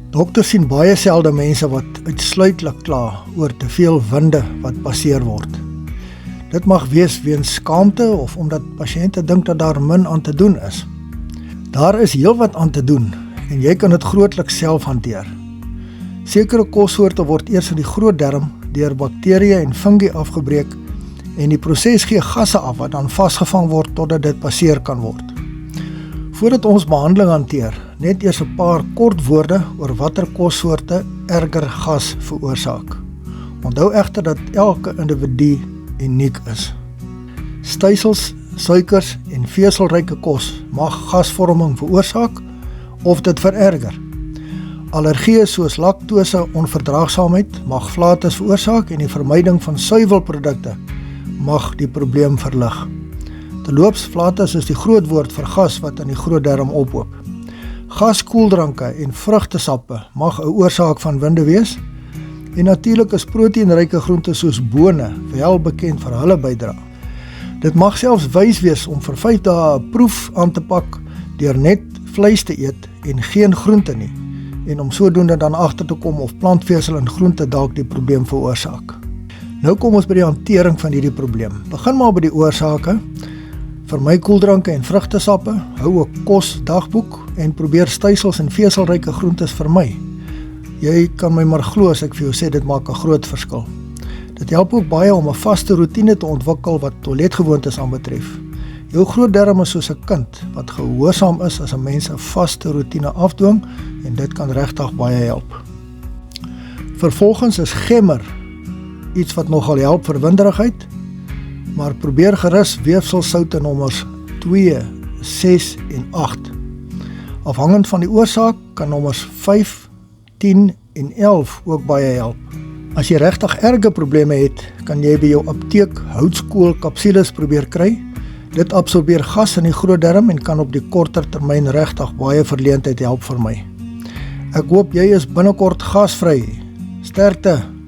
Dokters sien baie selde mense wat uitsluitlik kla oor te veel winde wat passeer word. Dit mag wees weens skaamte of omdat pasiënte dink dat daar min aan te doen is. Daar is heelwat aan te doen en jy kan dit grootliks self hanteer. Sekere kossoorte word eers in die groot darm deur bakterieë en fungi afgebreek en die proses gee gasse af wat dan vasgevang word totdat dit passeer kan word. Voordat ons behandeling hanteer, net eers 'n paar kort woorde oor watter kossoorte erger gas veroorsaak. Onthou egter dat elke individu uniek is. Stysels, suikers en veselryke kos mag gasvorming veroorsaak of dit vererger. Allergieë soos laktose onverdraagsaamheid mag flatus veroorsaak en die vermyding van suiwelprodukte mag die probleem verlig. Terloops, flatus is die groot woord vir gas wat in die groot darm ophoop. Gaskoeldranke en vrugtesappe mag 'n oorsaak van winde wees en natuurlik is proteïenryke groente soos bone wel bekend vir hulle bydrae. Dit mag selfs wys wees om vir 5 dae 'n proef aan te pak deur net vleis te eet en geen groente nie en om sodoende dan agter te kom of plantvesel in groente dalk die probleem veroorsaak. Nou kom ons by die hantering van hierdie probleem. Begin maar by die oorsake. Vermy koeldranke en vrugtesappe, hou 'n kosdagboek en probeer stysels en veselryke groentes vermy. Jy kan my maar glo as ek vir jou sê dit maak 'n groot verskil. Dit help ook baie om 'n vaste roetine te ontwikkel wat toiletgewoontes aanbetref. Jou groot darm is soos 'n kind wat gehoorsaam is as 'n mens 'n vaste roetine afdwing en dit kan regtig baie help. Vervolgens is gemmer iets wat nogal help vir winderigheid, maar probeer gerus weefselsoute nommers 2, 6 en 8. Afhangend van die oorsaak kan nommers 5, 10 en 11 ook baie help. As jy regtig erge probleme het, kan jy by jou apteek houtskool kapsules probeer kry. Dit absorbeer gas in die groot darm en kan op die korter termyn regtig baie verleentheid help vir my. Ek hoop jy is binnekort gasvry. Sterkte!